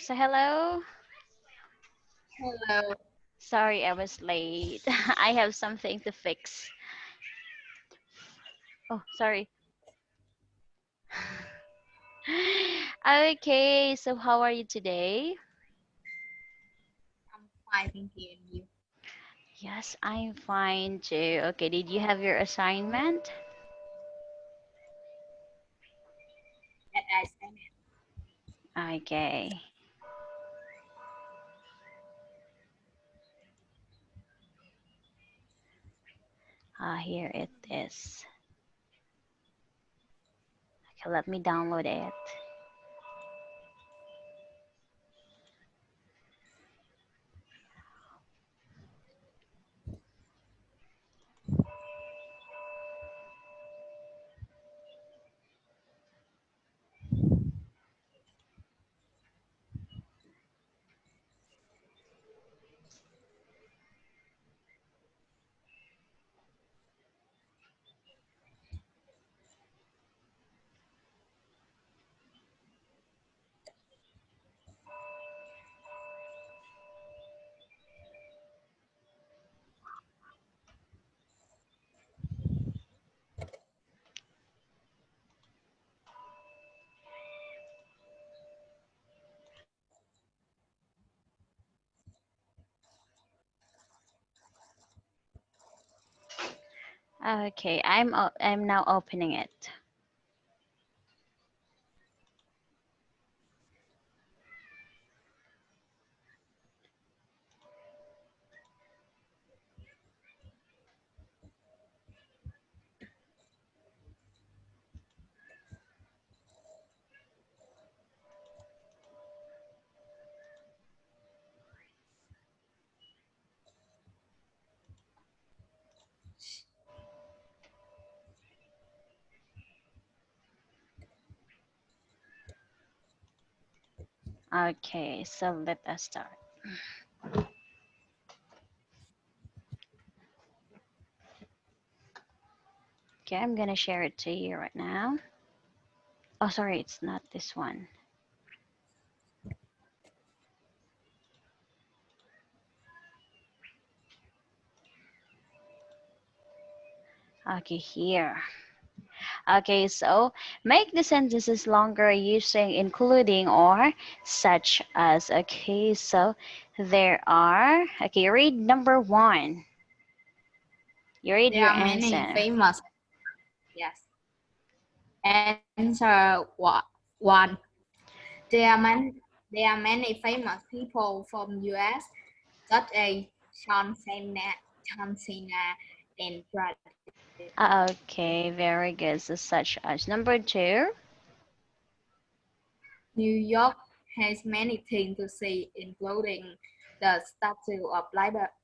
So hello. Hello. Sorry I was late. I have something to fix. Oh, sorry. Okay, so how are you today? I'm fine, thank you. And you? Yes, I'm fine too. Okay, did you have your assignment? That I sent it. Okay. Here it is. Okay, let me download it. Okay, I'm now opening it. Okay, so let us start. Okay, I'm gonna share it to you right now. Oh, sorry, it's not this one. Okay, here. Okay, so make the sentences longer using including or such as. Okay, so there are. Okay, read number one. You read There your are many answer. famous. Yes. Answer one. There are many. There are many famous people from U.S. such as John Cena, and Brad Pitt. Okay, very good. So such as number two. New York has many things to see, including the Statue of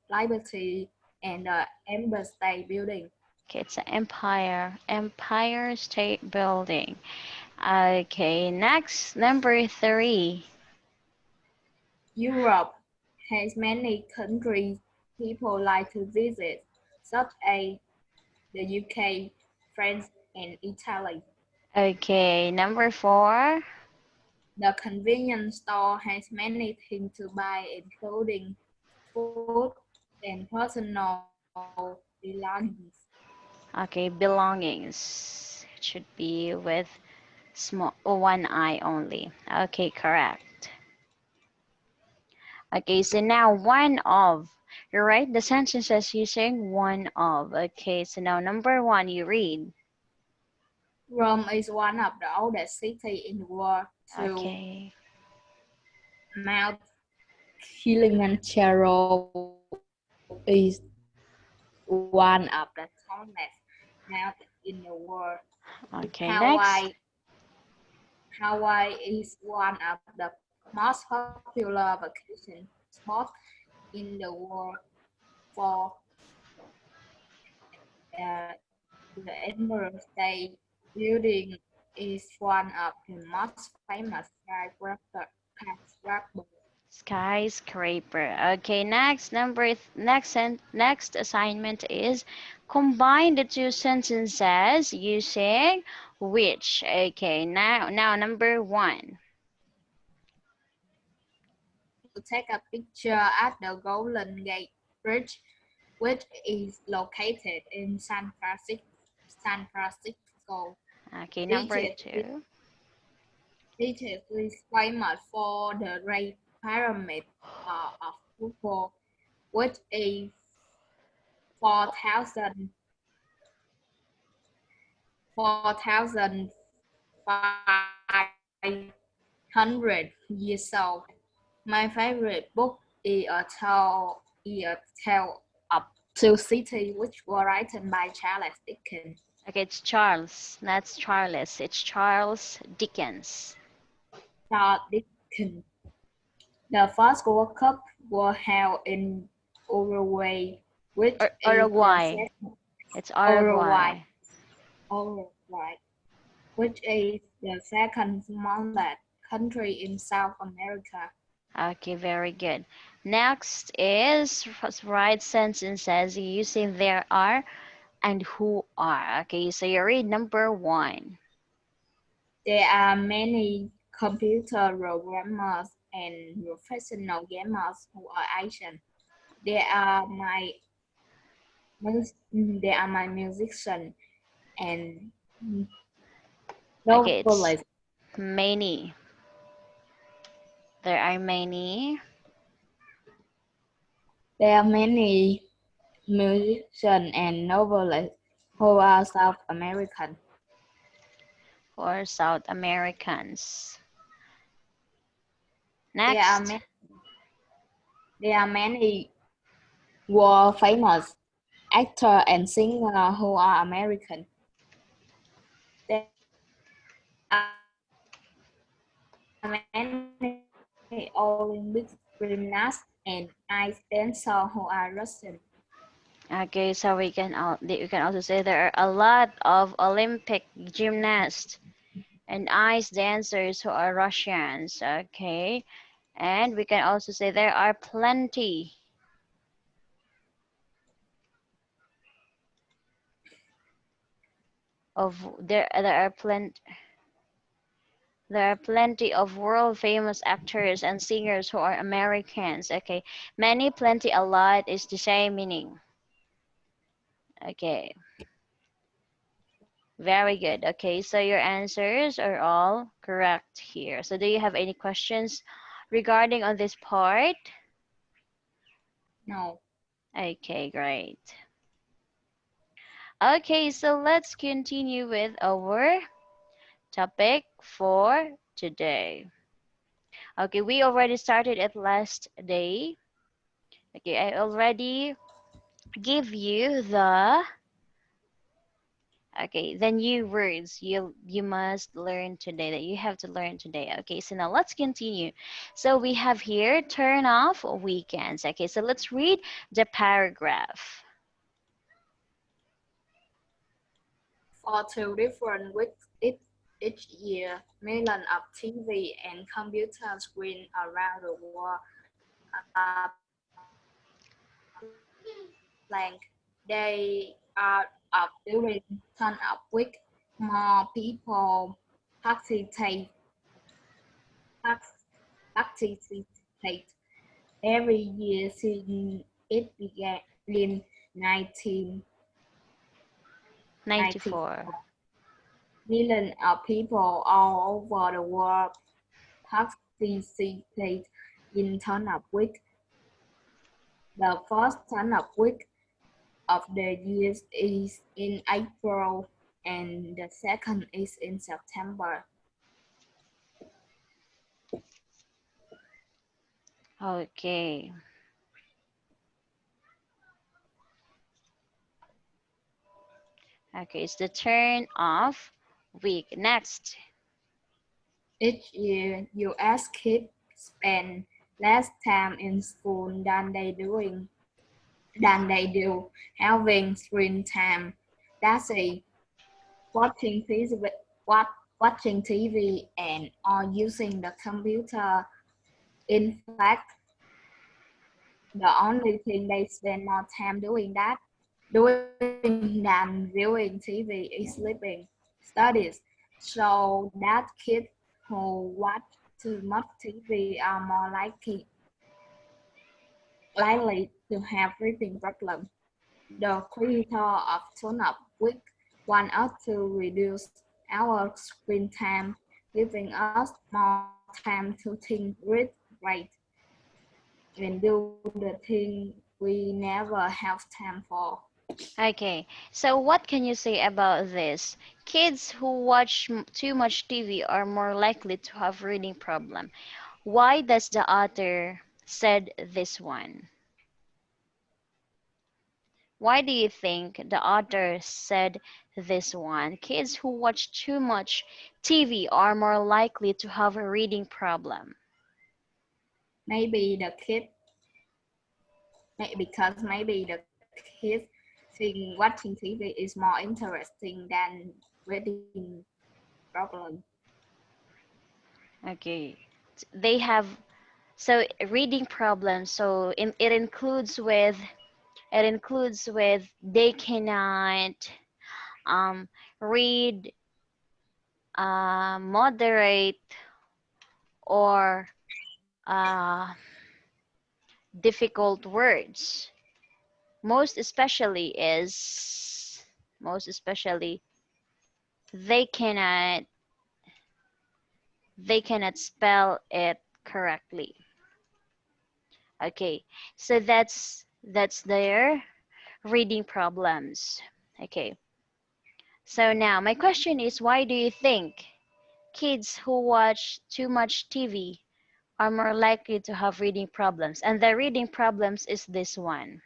Liberty and the Empire State Building. Okay, it's an Empire State Building. Okay, next number three. Europe has many countries people like to visit, such as the UK, France, and Italy. Okay, number four. The convenience store has many things to buy, including food and personal belongings. Okay, belongings. It should be with small one eye only. Okay, correct. Okay, so now one of. You write the sentences using one of. Okay, so now number one, you read. Rome is one of the oldest cities in the world. Two, Okay. Mount Kilimanjaro is one of the tallest mountains in the world. Okay, Hawaii, next. Hawaii is one of the most popular vacation spots in the world. For the Empire State Building is one of the most famous skyscrapers. Skyscraper. Okay, next next assignment is combine the two sentences using which. Okay, now number one. to take a picture at the Golden Gate Bridge, which is located in San Francisco. San Francisco. Okay, number Egypt, 2. Egypt is famous for the Great Pyramid of Khufu, which is 4,000 4,500 years old. My favorite book is a tale of two cities, which was written by Charles Dickens. Okay, it's Charles, not Charles. It's Charles Dickens. Charles Dickens. The first World Cup was held in Uruguay, which is the Uruguay. second It's Uruguay, Uruguay. Uruguay, which is the second smallest country in South America. Okay, very good. Next is write sentences using there are and who are. Okay, so you read number 1. There are many computer programmers and professional gamers who are Asian. They are my they are my musician and Okay, it's novelist. many. There are many There are many musicians and novelists who are South American. for South Americans. There are Next. many, there are many world famous actors and singers who are American. There are many Olympic gymnasts and ice dancers who are Russian. Okay, so you can also say there are a lot of Olympic gymnasts and ice dancers who are Russians. Okay, and we can also say there are plenty of there are plenty of world famous actors and singers who are Americans. Okay, many, plenty, a lot is the same meaning. Okay, very good. Okay, so your answers are all correct here. So do you have any questions regarding on this part? No. Okay, great. Okay, so let's continue with our topic for today. Okay, we already started it last day. Okay, I already give you the new words you must learn today, that you have to learn today. Okay, so now let's continue. So we have here turn off weekends. Okay, so let's read the paragraph. For two different weeks each year, millions of TV and computer screens around the world are blank. They are up during turn of week. More people participate participate every year since it began in 1994. 94. Millions of people all over the world participate in turn-up week. The first turn-up week of the year is in April and the second is in September. Okay. Okay, it's the turn off week. Next. Each year, US kids spend less time in school than they do having screen time. That's it. Watching TV, watching TV and or using the computer. In fact, the only thing they spend more time doing than viewing TV is sleeping. Studies show that kids who watch too much TV are more likely likely to have reading problems. The creator of Tone Up Week want us to reduce our screen time, giving us more time to think, read, write, and do the thing we never have time for. Okay, so what can you say about this? Kids who watch too much TV are more likely to have reading problem. Why does the author said this one? Why do you think the author said this one? Kids who watch too much TV are more likely to have a reading problem. Maybe the kid, because maybe the kids think watching TV is more interesting than reading problem. Okay, they have so reading problems. So it includes with they cannot um, read moderate or uh, difficult words. Most especially is most especially they cannot they cannot spell it correctly. Okay, so that's their reading problems. Okay, so now my question is, why do you think kids who watch too much TV are more likely to have reading problems? And the reading problems is this one.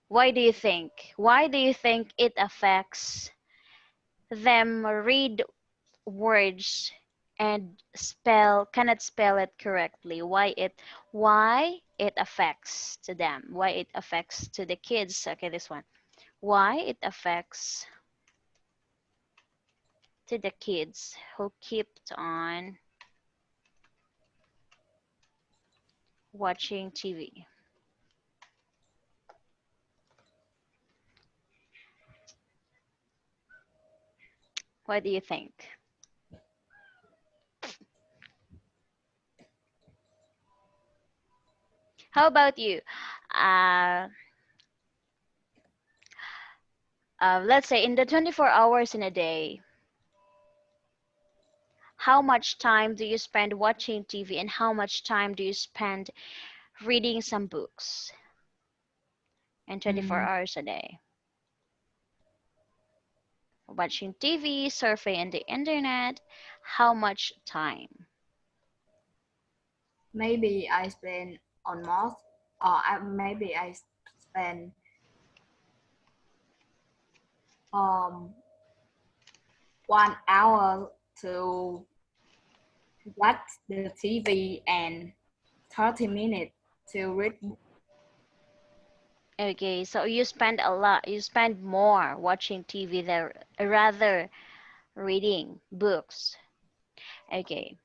Why do you think? Why do you think it affects them read words and cannot spell it correctly? Why it affects to them? Why it affects to the kids? Okay, this one. Why it affects to the kids who kept on watching TV? What do you think? How about you? Uh, let's say in the 24 hours in a day, how much time do you spend watching TV and how much time do you spend reading some books in 24 Mm, hours a day? Watching TV, surfing in the internet, how much time? maybe I spend almost, maybe I spend um 1 hour to watch the TV and 30 minutes to read. Okay, so you spend a lot, you spend more watching TV than rather reading books. Okay,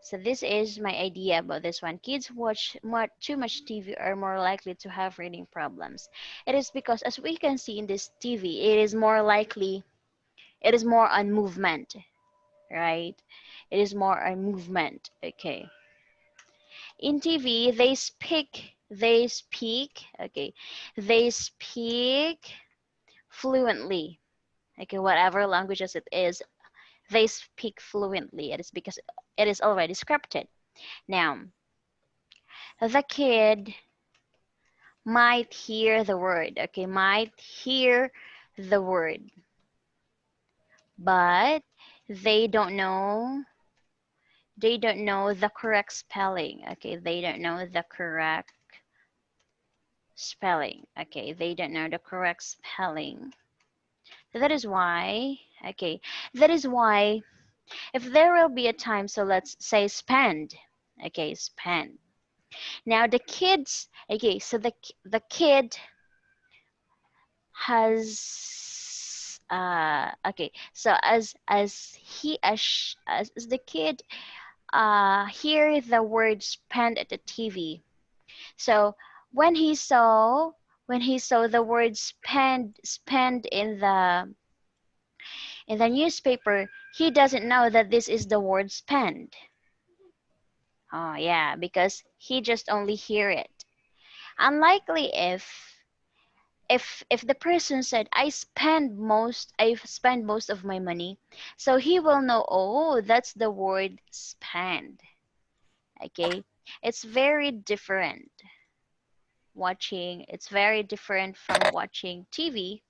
so this is my idea about this one. Kids who watch too much TV are more likely to have reading problems. It is because, as we can see in this TV, it is more on movement, right? It is more on movement. Okay. In TV, okay, they speak fluently. Okay, whatever languages it is, they speak fluently. It is because it is already scripted. Now, the kid might hear the word, okay, might hear the word, but they don't know they don't know the correct spelling. Okay, they don't know the correct spelling. Okay, they don't know the correct spelling. That is why, okay, that is why if there will be a time, so let's say spend, okay, spend. Now the kids, okay, so the kid has okay, so as the kid hear the word spend at the TV. So when he saw when he saw the word spend in the newspaper, he doesn't know that this is the word spend. Oh yeah, because he just only hear it. Unlikely if the person said I spend most of my money, so he will know, oh, that's the word spend. Okay, it's very different it's very different from watching TV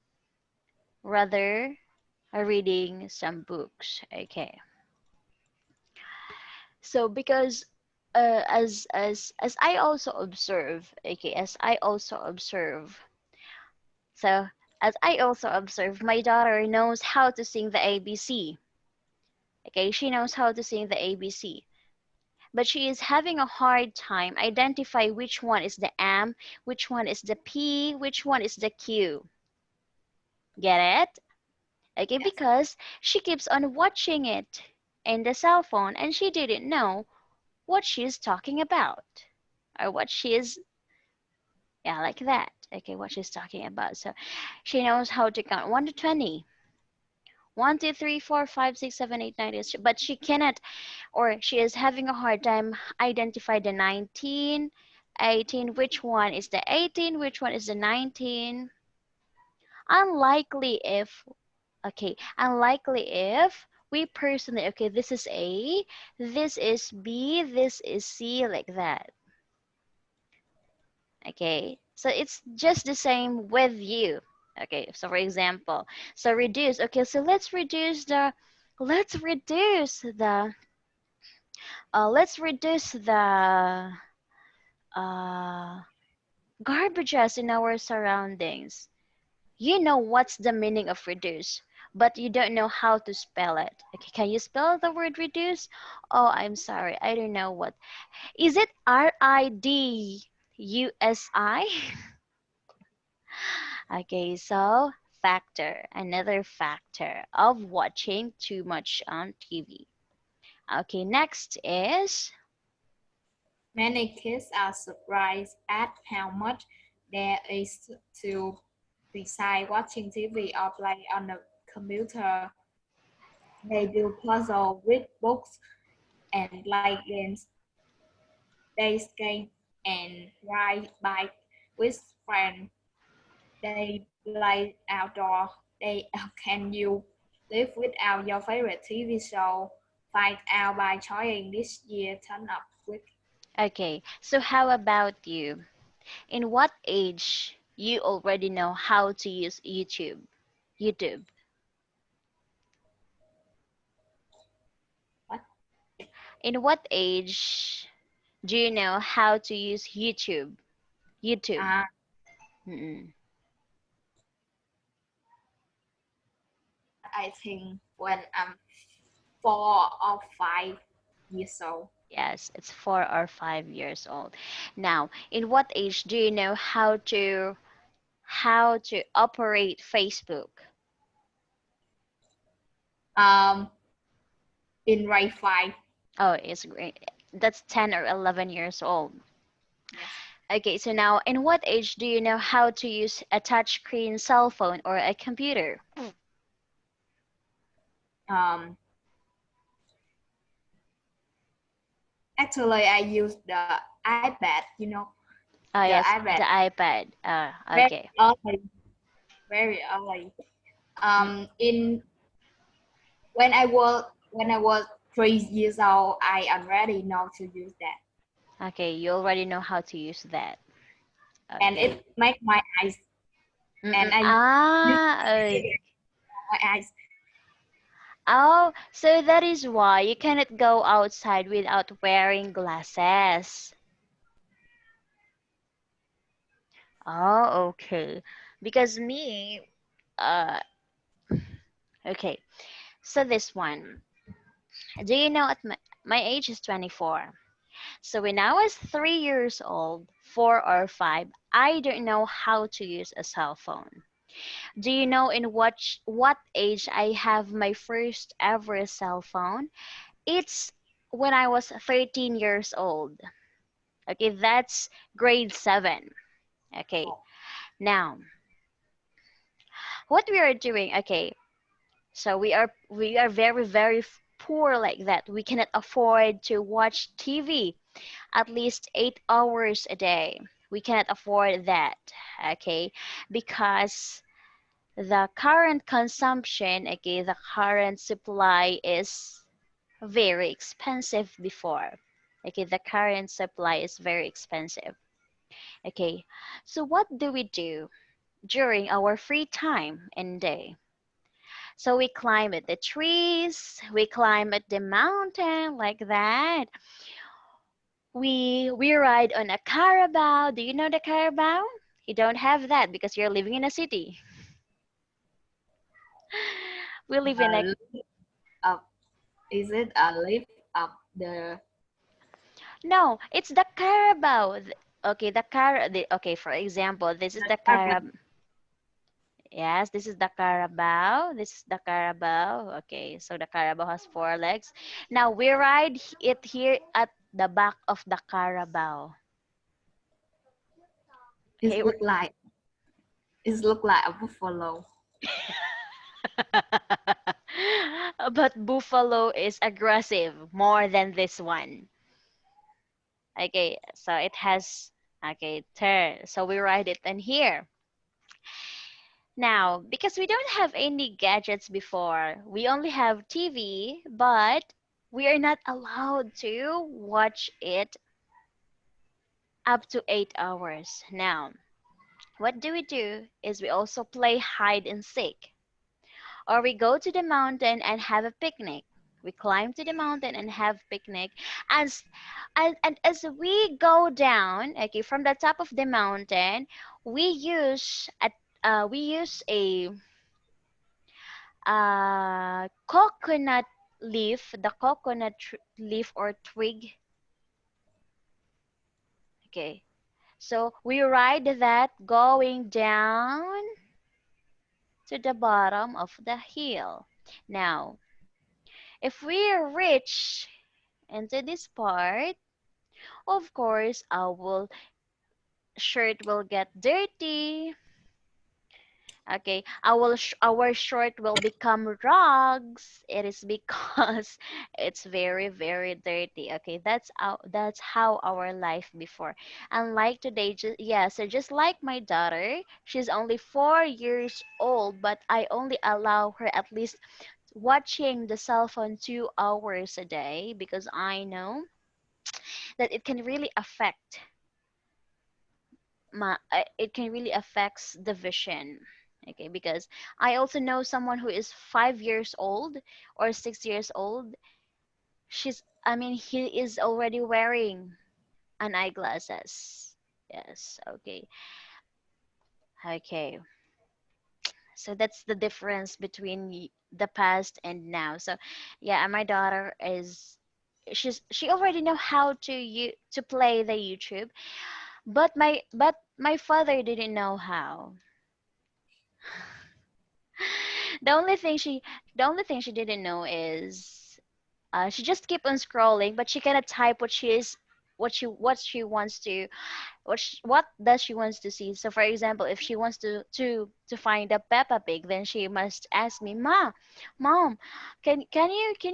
rather reading some books. Okay, so because as I also observe, okay, so as I also observe, my daughter knows how to sing the ABC. Okay, she knows how to sing the ABC, but she is having a hard time identify which one is the M, which one is the P, which one is the Q. Get it? Okay, Yes. because she keeps on watching it in the cell phone and she didn't know what she's talking about or what she is, yeah, like that. Okay, what she's talking about. So she knows how to count 1 to 20. 1, 2, 3, 4, 5, 6, 7, 8, 9, but she cannot, or she is having a hard time identify the 19, 18, which one is the 18, which one is the 19. Unlikely if, unlikely if we personally, okay, this is A, this is B, this is C, like that. Okay, so it's just the same with you. Okay, so for example, so reduce. Okay, so let's reduce the uh, garbages in our surroundings. You know what's the meaning of reduce, but you don't know how to spell it. Okay, can you spell the word reduce? Oh, I'm sorry, I don't know what. Is it RIDUSI? Okay, so another factor of watching too much on TV. Okay, next is, Many kids are surprised at how much there is to besides watching TV or play on the computer. They do puzzle, read books, and play games. They skate and ride bike with friends. They play outdoor. They can you live without your favorite TV show? Find out by joining this year Turn Up with. okay, so how about you? In what age you already know how to use YouTube? YouTube. What? In what age do you know how to use YouTube? YouTube. Uh, Mm-mm. I think when I'm 4 or 5 years old. Yes, it's 4 or 5 years old. Now, in what age do you know how to operate Facebook? Um, in grade 5. Oh, it's great. That's 10 or 11 years old. Yes. Okay, so now in what age do you know how to use a touchscreen cell phone or a computer? Um, Actually, I use the iPad. Oh, The yes, iPad the iPad. very Okay. early, very early. Mm, In when I was 3 years old, I already know to use that, okay, you already know how to use that. and Okay. it make my eyes, Mm-mm. and I use Ah, it my eyes. oh, so that is why you cannot go outside without wearing glasses. Oh, okay. Because me, uh, okay. So this one, do you know at my age is 24. So when I was 3 years old, 4 or 5, I don't know how to use a cell phone. Do you know in what age I have my first ever cell phone? It's when I was 13 years old. Okay, that's grade 7. Okay, Oh, now what we are doing, okay, so we are very, very poor like that. We cannot afford to watch TV at least 8 hours a day. We cannot afford that, okay? Because the current consumption, okay, the current supply is very expensive before. Okay, the current supply is very expensive. Okay, so what do we do during our free time and day? So we climb at the trees, we climb at the mountain like that. We ride on a carabao. Do you know the carabao? You don't have that because you're living in a city. We live in a Lift up. Is it a lift up the no, it's the carabao. Okay, okay, for example, this is the carbon? carab. Yes, this is the carabao. This is the carabao. Okay, so the carabao has four legs. Now we ride it here at the back of the carabao. It Okay. look like a buffalo. But buffalo is aggressive more than this one. Okay, so it has okay turn. So we ride it in here. Now, because we don't have any gadgets before, we only have TV, but we are not allowed to watch it up to 8 hours. Now, what do is we also play hide and seek, or we go to the mountain and have a picnic. We climb to the mountain and have picnic, and and as we go down, okay, from the top of the mountain, we use a coconut leaf, the leaf or twig. Okay, so we ride that going down to the bottom of the hill. Now, if we reach into this part, of course, our shirt will get dirty. Okay, our short will become rugs. It is because it's very very dirty. Okay, that's how our life before. Unlike today, yeah. So just like my daughter, she's only 4 years old, but I only allow her at least watching the cell phone 2 hours a day because I know that it can really affect it can really affects the vision. Okay, because I also know someone who is 5 years old or 6 years old. He is already wearing an eyeglasses. Yes, okay. Okay, so that's the difference between the past and now. So yeah, and my daughter is she already know how to play the YouTube, but my father didn't know how. The only thing she the only thing she didn't know is she just keep on scrolling, but she cannot type what she wants to what does she wants to see. So for example, if she wants to find a Peppa Pig, then she must ask me, Mom, can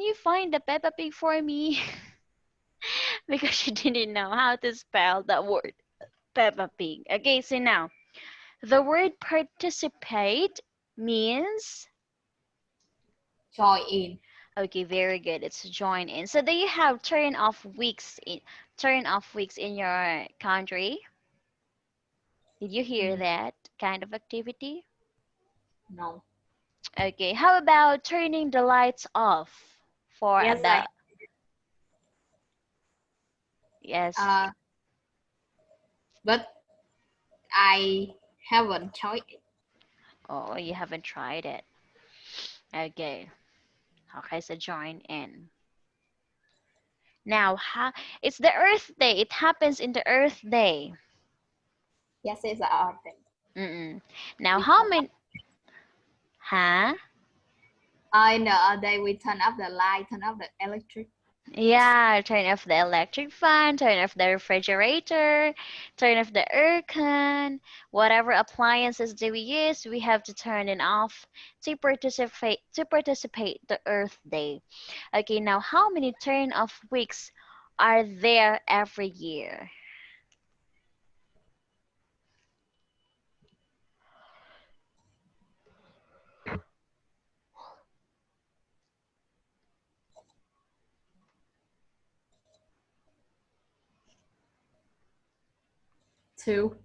you find the Peppa Pig for me? Because she didn't know how to spell that word Peppa Pig. Okay, so now the word participate means. Join in. Okay, very good. It's join in. So do you have turn off weeks in your country? Did you hear Mm, that kind of activity? no. Okay, how about turning the lights off for Yes, I. the yes. Uh, but I haven't tried it. Oh, you haven't tried it. Okay. Okay, so join in. Now, it's the Earth Day. It happens in the Earth Day. Yes, it's an art thing. Mm-mm. Now, We how turn up. many? Huh? I know they we turn up the light, turn up the electric. Yeah, turn off the electric fan, turn off the refrigerator, turn off the aircon, whatever appliances do we use, we have to turn it off to participate the Earth Day. Okay, now how many turn off weeks are there every year? 2.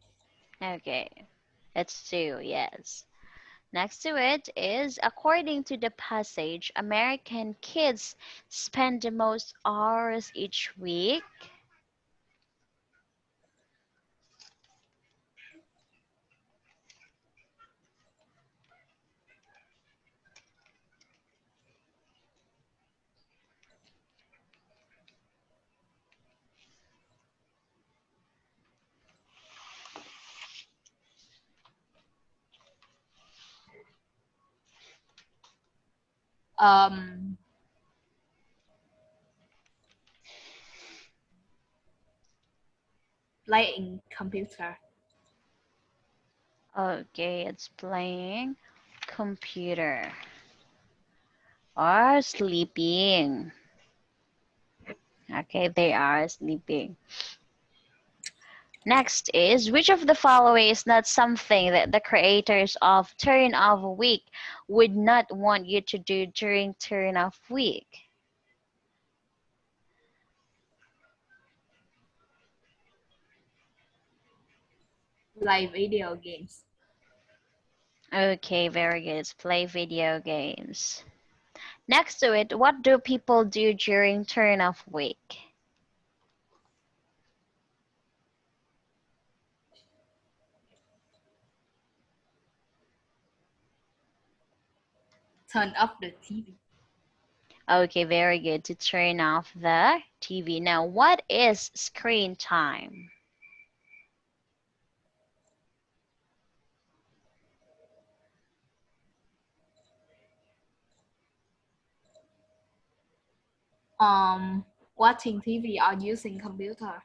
Okay, it's two, yes. Next to it is, according to the passage, American kids spend the most hours each week. Um, playing computer. Okay, it's playing computer or sleeping. Okay, they are sleeping. Next is, which of the following is not something that the creators of Turn of Week would not want you to do during Turn of Week? Play video games. Okay, very good. It's play video games. Next to it, what do people do during Turn of Week? Turn off the TV. Okay, very good. To turn off the TV. Now, what is screen time? Watching TV or using computer.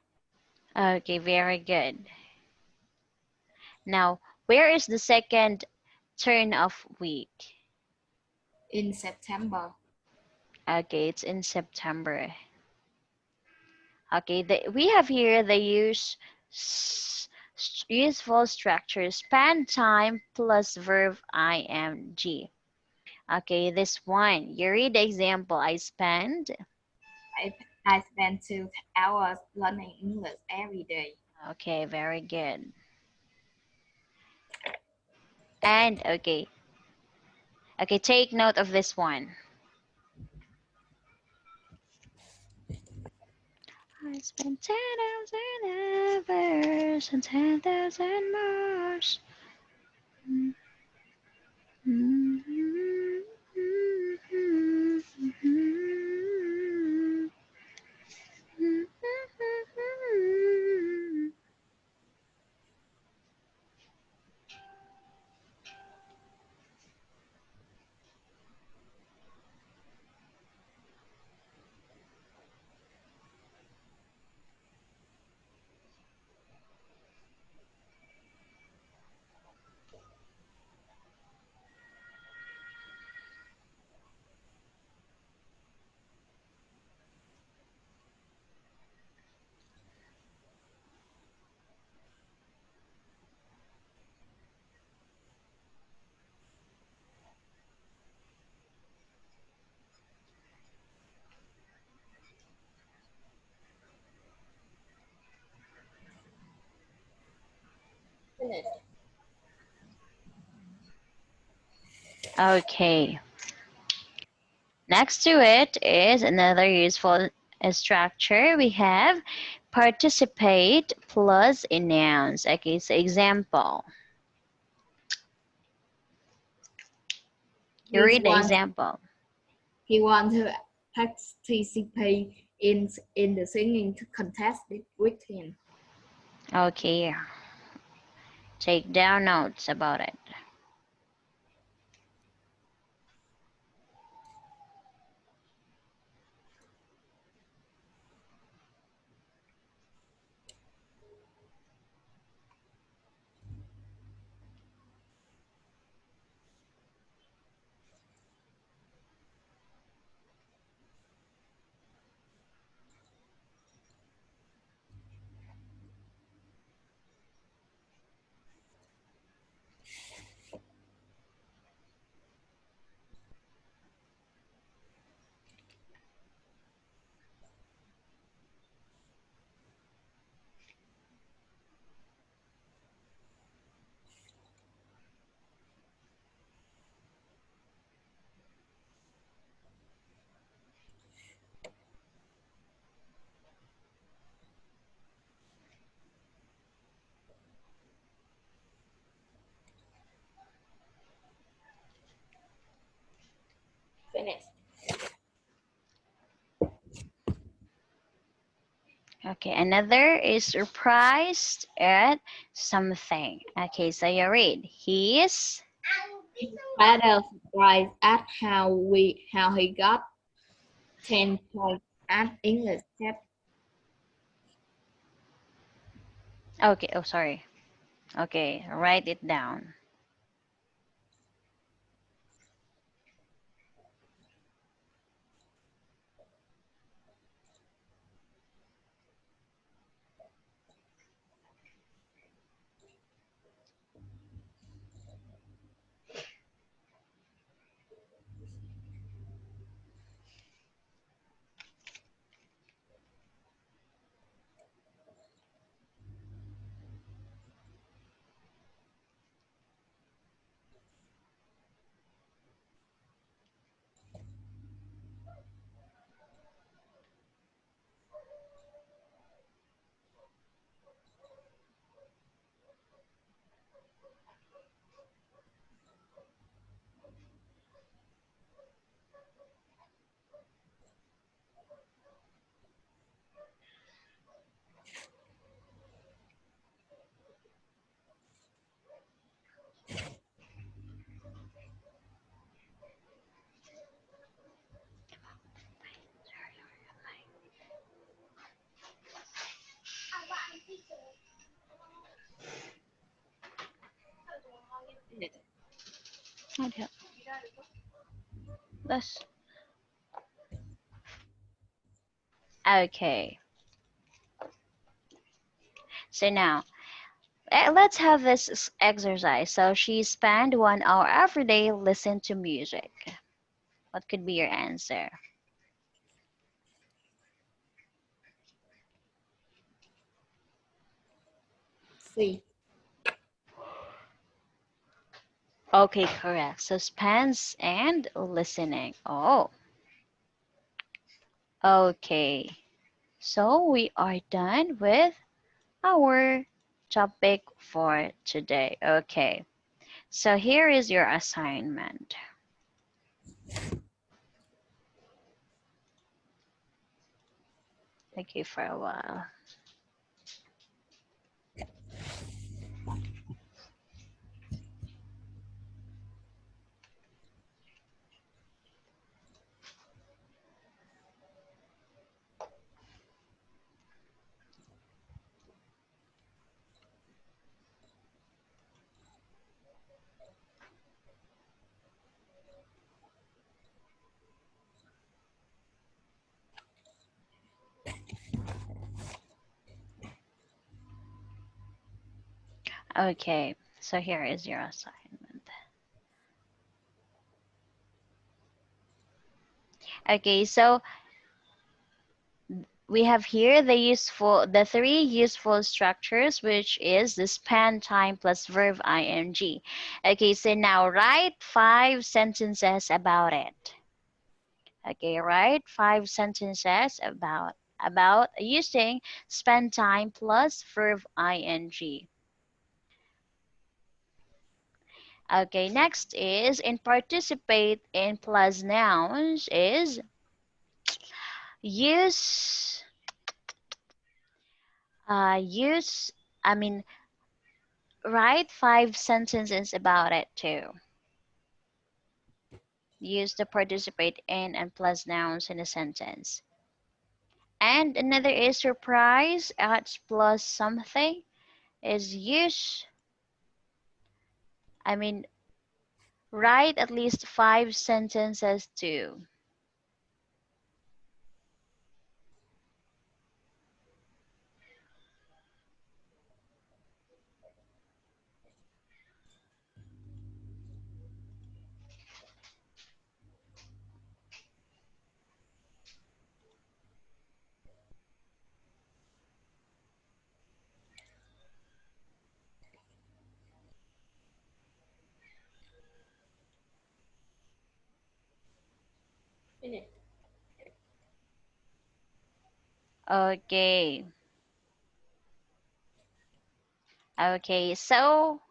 Okay, very good. Now, where is the second turn of week? In September. Okay, it's in September. Okay, we have here the useful structure, spend time plus verb ing. Okay, this one. You read the example. I spend. I spend 2 hours learning English every day. Okay, very good. And okay, okay, take note of this one. I spent 10,000 hours and 10,000 more. Okay. Next to it is another useful structure. We have participate plus a nouns. Okay, so example. You He read the want example. he want to participate in the singing contest with him. Okay, take down notes about it. Okay, another is surprised at something. Okay, so you read. He's His father surprised at how he got 10 points at English test. okay. Oh, sorry. Okay, write it down. This. Okay. So now, let's have this exercise. So she spent 1 hour every day listening to music. What could be your answer? C. Okay, correct. Suspense and listening. Oh, okay. So we are done with our topic for today. Okay. So here is your assignment. Thank you for a while. Okay. So here is your assignment. Okay, so we have here the three useful structures, which is the span, time plus verb ing. Okay, so now write 5 sentences about it. Okay, write 5 sentences about using spend time plus verb ing. Okay, next is in participate in plus nouns is use use I mean write 5 sentences about it too. Use the participate in and plus nouns in a sentence. And another is surprise at plus something is use I mean write at least 5 sentences too. Okay. Okay, so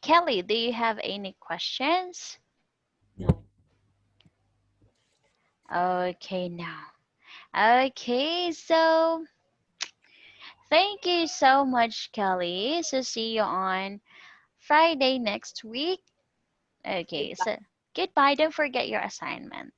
Kelly, do you have any questions? No. Okay, now. Okay, so Thank you so much, Kelly. So see you on Friday next week. Okay, Goodbye. so goodbye. Don't forget your assignment.